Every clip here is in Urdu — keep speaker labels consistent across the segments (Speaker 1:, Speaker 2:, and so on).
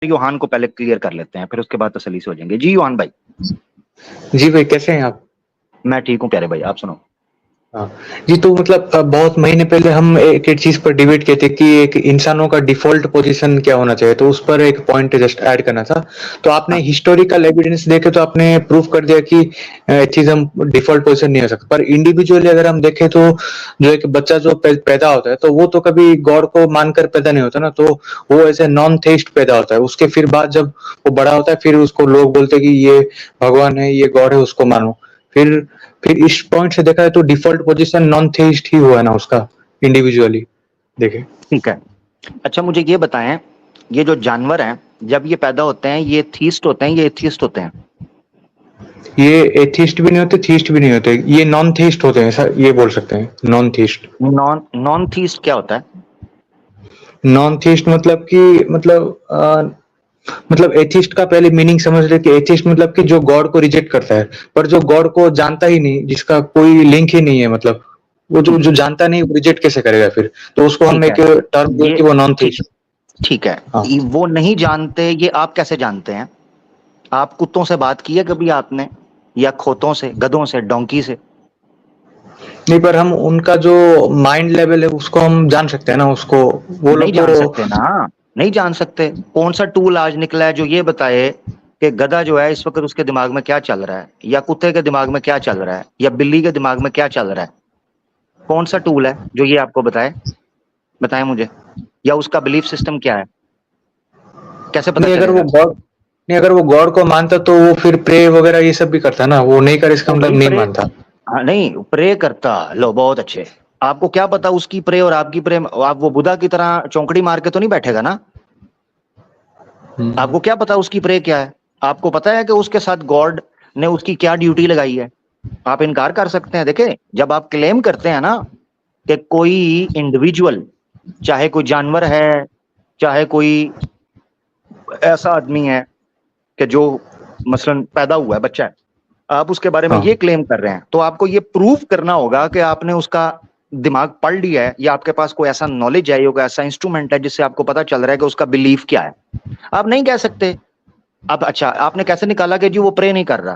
Speaker 1: یوحان کو پہلے کلیئر کر لیتے ہیں, پھر اس کے بعد تسلی سے ہو جائیں گے. جی یوحان بھائی.
Speaker 2: جی بھائی کیسے ہیں آپ؟
Speaker 1: میں ٹھیک ہوں پیارے بھائی, آپ سنو.
Speaker 2: ہاں جی, تو مطلب بہت مہینے پہلے ہم ایک چیز پر ڈیبیٹ کیے تھے کہ ایک انسانوں کا ڈیفالٹ پوزیشن کیا ہونا چاہیے, تو اس پر ایک پوائنٹ جسٹ ایڈ کرنا تھا. تو آپ نے ہسٹوریکل ایویڈنس دیکھے تو آپ نے پروف کر دیا کہ ایتھیزم ڈیفالٹ پوزیشن نہیں ہو سکتا, پر انڈیویجولی اگر ہم دیکھیں تو جو ایک بچہ جو پیدا ہوتا ہے تو وہ تو کبھی گاڈ کو مان کر پیدا نہیں ہوتا نا, تو وہ ایسے نان تھیسٹ پیدا ہوتا ہے. اس کے پھر بعد جب وہ بڑا ہوتا ہے پھر اس کو لوگ بولتے ہیں کہ یہ بھگوان ہے, یہ گاڈ ہے, اس کو مانو. پھر اس پوائنٹ سے دیکھا ہے تو ڈیفالٹ پوزیشن نان تھیسٹ ہی ہوا ہے نا اس کا, انڈیویجولی دیکھیں.
Speaker 1: ٹھیک ہے, اچھا مجھے یہ بتائیں, یہ جو جانور ہیں جب یہ پیدا ہوتے ہیں یہ تھیسٹ ہوتے ہیں, یہ ایتھیسٹ ہوتے ہیں؟
Speaker 2: یہ ایتھیسٹ بھی نہیں ہوتے, تھیسٹ بھی نہیں ہوتے, یہ نان تھیسٹ ہوتے ہیں سر, یہ بول سکتے ہیں نان تھیسٹ.
Speaker 1: نان تھیسٹ کیا ہوتا ہے؟
Speaker 2: نان تھیسٹ مطلب کہ مطلب ایتھیسٹ کا پہلے میننگ سمجھ لے کہ ایتھیسٹ مطلب کہ جو گاڈ کو ریجیکٹ کرتا ہے, پر جو گاڈ کو جانتا ہی نہیں, جس کا کوئی لنک ہی نہیں ہے, مطلب وہ جو جانتا نہیں وہ ریجیکٹ کیسے کرے گا پھر, تو اس کو ہم
Speaker 1: ٹھیک ہے,
Speaker 2: ایک ٹرم دیں
Speaker 1: یہ
Speaker 2: کہ وہ نان تھیسٹ.
Speaker 1: ٹھیک ہے,
Speaker 2: ہاں
Speaker 1: وہ نہیں جانتے, یہ آپ کیسے جانتے ہیں؟ آپ کتوں سے بات کی ہے کبھی آپ نے, یا کھوتوں سے, گدھوں سے, ڈونکی سے؟
Speaker 2: نہیں, پر ہم ان کا جو مائنڈ لیول ہے اس کو ہم جان سکتے ہیں نا, اس کو وہ
Speaker 1: نہیں
Speaker 2: لوگ
Speaker 1: جان
Speaker 2: تو.
Speaker 1: سکتے نا, نہیں جان سکتے. کون سا ٹول آج نکلا ہے جو یہ بتائے کہ گدھا جو ہے اس وقت اس کے دماغ میں کیا چل رہا ہے, یا کتے کے دماغ میں کیا چل رہا ہے, یا بلی کے دماغ میں کیا چل رہا ہے؟ کون سا ٹول ہے جو یہ آپ کو بتائے؟ بتائیں مجھے. یا اس کا بلیف سسٹم کیا ہے, کیسے پتا
Speaker 2: نہیں,
Speaker 1: چلے گا؟
Speaker 2: اگر وہ گاڈ کو مانتا تو وہ پھر پرے وغیرہ یہ سب بھی کرتا نا, وہ نہیں کر, اس کا
Speaker 1: وہ
Speaker 2: مطلب نہیں
Speaker 1: پرے,
Speaker 2: مانتا.
Speaker 1: ہاں نہیں پرے کرتا. لو بہت اچھے, آپ کو کیا پتا اس کی پرے اور آپ کی پرے, آپ وہ بدھا کی طرح چونکڑی مار کے تو نہیں بیٹھے گا نا. آپ کو کیا پتا اس کی پرے کیا ہے؟ آپ کو پتا ہے کہ اس کے ساتھ گاڈ نے اس کی کیا ڈیوٹی لگائی ہے؟ آپ انکار کر سکتے ہیں. دیکھیں, جب آپ کلیم کرتے ہیں نا کہ کوئی انڈیویجول, چاہے کوئی جانور ہے, چاہے کوئی ایسا آدمی ہے کہ جو مثلا پیدا ہوا ہے, بچہ ہے, آپ اس کے بارے میں
Speaker 2: ہاں
Speaker 1: یہ کلیم کر رہے ہیں, تو آپ کو یہ پروف کرنا ہوگا کہ آپ نے اس کا دماغ پڑھ لیا ہے, یا آپ کے پاس کوئی ایسا نالج ہے, یا کوئی ایسا انسٹرومنٹ ہے جس سے آپ کو پتا چل رہا ہے کہ اس کا بلیف کیا ہے. آپ نہیں کہہ سکتے. اب اچھا, آپ نے کیسے نکالا کہ جی وہ پرے نہیں کر رہا؟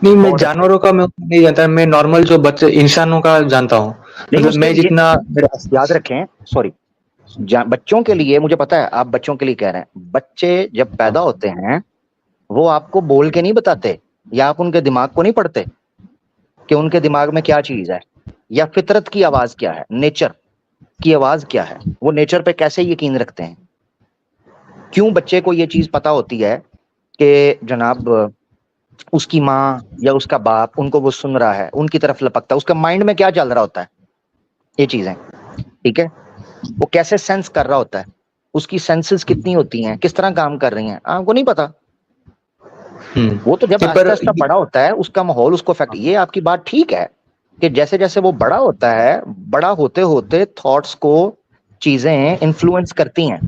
Speaker 2: نہیں, میں
Speaker 1: بہت اچھے.
Speaker 2: جانوروں کا میں نہیں جانتا, میں نارمل جو بچے انسانوں کا جانتا ہوں.
Speaker 1: نہیں
Speaker 2: مطلب
Speaker 1: اس کے
Speaker 2: میں
Speaker 1: یہ
Speaker 2: جتنا
Speaker 1: یاد رکھیں, سوری, بچوں کے لیے مجھے پتا ہے آپ بچوں کے لیے کہہ رہے ہیں. بچے جب پیدا ہوتے ہیں وہ آپ کو بول کے نہیں بتاتے, یا آپ ان کے دماغ کو نہیں پڑھتے کہ ان کے دماغ میں کیا چیز ہے, یا فطرت کی آواز کیا ہے, نیچر کی آواز کیا ہے, وہ نیچر پہ کیسے یقین رکھتے ہیں. کیوں بچے کو یہ چیز پتا ہوتی ہے کہ جناب اس کی ماں یا اس کا باپ ان کو وہ سن رہا ہے, ان کی طرف لپکتا ہے, اس کا مائنڈ میں کیا چل رہا ہوتا ہے, یہ چیزیں, ٹھیک ہے, وہ کیسے سینس کر رہا ہوتا ہے, اس کی سینسز کتنی ہوتی ہیں, کس طرح کام کر رہی ہیں, آپ کو نہیں پتا. وہ تو جب آہستہ
Speaker 2: پر
Speaker 1: آہستہ بڑا ہوتا ہے, اس کا ماحول اس کو افیکٹ. یہ آپ کی بات ٹھیک ہے کہ جیسے جیسے وہ بڑا ہوتا ہے, بڑا ہوتے ہوتے تھاٹس کو چیزیں انفلوئنس کرتی ہیں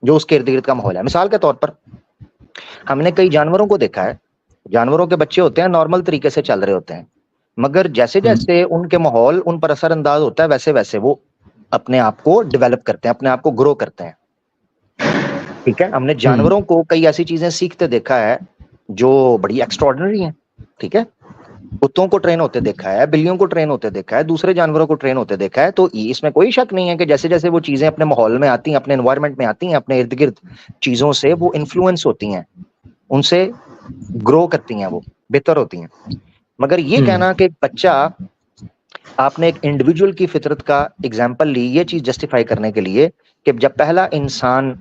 Speaker 1: جو اس کے ارد گرد کا ماحول ہے. مثال کے طور پر ہم نے کئی جانوروں کو دیکھا ہے, جانوروں کے بچے ہوتے ہیں نارمل طریقے سے چل رہے ہوتے ہیں, مگر جیسے جیسے ان کے ماحول ان پر اثر انداز ہوتا ہے ویسے ویسے وہ اپنے آپ کو ڈیولپ کرتے ہیں, اپنے آپ کو گرو کرتے ہیں. ٹھیک ہے, ہم نے جانوروں کو کئی ایسی چیزیں سیکھتے دیکھا ہے جو بڑی ایکسٹراڈنری ہیں. ٹھیک ہے, کتوں کو ٹرین ہوتے دیکھا ہے, بلیوں کو ٹرین ہوتے دیکھا ہے, دوسرے جانوروں کو ٹرین ہوتے دیکھا ہے. تو اس میں کوئی شک نہیں ہے کہ جیسے جیسے وہ چیزیں اپنے ماحول میں آتی ہیں, اپنے انوائرمنٹ میں آتی ہیں, اپنے ارد گرد چیزوں سے وہ انفلوئنس ہوتی ہیں, ان سے گرو کرتی ہیں, وہ بہتر ہوتی ہیں. مگر یہ کہنا کہ بچہ, آپ نے ایک انڈیویجول کی فطرت کا ایگزامپل لی یہ چیز جسٹیفائی کرنے کے لیے کہ جب پہلا انسان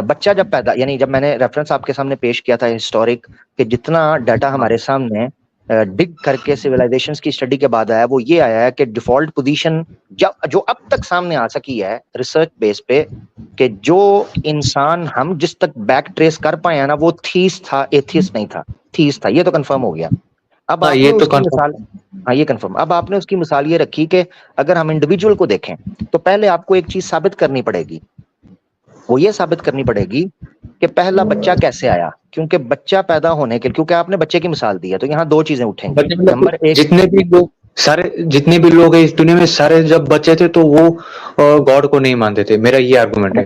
Speaker 1: بچہ جب پیدا, یعنی جب میں نے ریفرنس آپ کے سامنے پیش کیا تھا ہسٹورک, کہ جتنا ڈیٹا ہمارے سامنے ڈگ کر کے سویلائزیشنز کی اسٹڈی کے بعد آیا, وہ یہ آیا ہے کہ ڈیفالٹ پوزیشن جو اب تک سامنے آ سکی ہے ریسرچ بیس پہ, کہ جو انسان ہم جس تک بیک ٹریس کر پائے ہیں نا, وہ تھیس تھا, ایتھیس نہیں تھا, تھیس تھا. یہ تو کنفرم ہو گیا. اب آپ نے
Speaker 2: یہ تو
Speaker 1: اس کی مثال, ہاں یہ کنفرم, اب آپ نے اس کی مثال یہ رکھی کہ اگر ہم انڈیویجول کو دیکھیں تو پہلے آپ کو ایک چیز ثابت کرنی پڑے گی, وہ یہ ثابت کرنی پڑے گی کہ پہلا بچہ کیسے آیا. کیونکہ بچہ پیدا ہونے کے, کیونکہ آپ نے بچے کی مثال دی ہے, تو یہاں دو چیزیں اٹھیں گی. نمبر ایک,
Speaker 2: جتنے بھی لوگ ہیں اس دنیا میں, سارے جب بچے تھے تو وہ گاڈ کو نہیں مانتے تھے, میرا یہ آرگومنٹ ہے.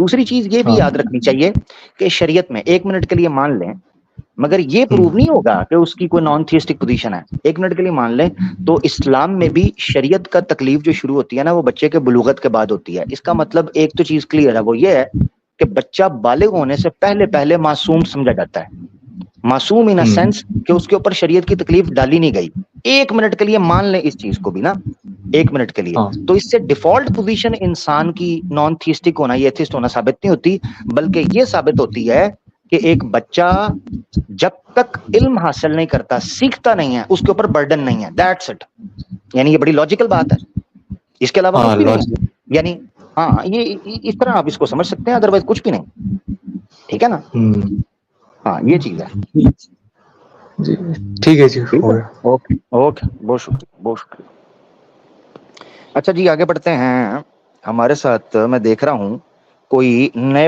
Speaker 1: دوسری چیز یہ بھی یاد رکھنی چاہیے کہ شریعت میں 1 منٹ کے لیے مان لیں، مگر یہ پروو نہیں ہوگا کہ اس کی کوئی نان تھیسٹک پوزیشن ہے. 1 منٹ کے لیے مان لیں تو اسلام میں بھی شریعت کا تکلیف جو شروع ہوتی ہے نا وہ بچے کے بلوغت کے بعد ہوتی ہے. اس کا مطلب ایک تو چیز کلیئر ہے، وہ یہ ہے کہ بچہ بالغ ہونے سے پہلے معصوم سمجھا جاتا ہے. معصوم ان سینس کہ اس کے اوپر شریعت کی تکلیف ڈالی نہیں گئی. 1 منٹ کے لیے مان لیں اس چیز کو بھی نا، 1 منٹ کے لیے، تو اس سے ڈیفالٹ پوزیشن انسان کی نان تھیسٹک ہونا یا ایتھسٹ ہونا ثابت نہیں ہوتی، بلکہ یہ ثابت ہوتی ہے کہ ایک بچہ جب تک علم حاصل نہیں کرتا، سیکھتا نہیں ہے، اس کے اوپر برڈن نہیں ہے. That's it. یعنی یہ بڑی لاجیکل بات ہے، اس کے علاوہ کچھ بھی نہیں ہے. یعنی ہاں یہ اس طرح آپ اس کو سمجھ سکتے ہیں، ادروائز کچھ بھی نہیں. ٹھیک ہے نا؟ ہاں یہ چیز ہے
Speaker 2: جی. ٹھیک ہے جی، ہو گیا.
Speaker 1: اوکے اوکے، بہت شکریہ بہت شکریہ. اچھا جی آگے بڑھتے ہیں. ہمارے ساتھ میں دیکھ رہا ہوں کوئی نئے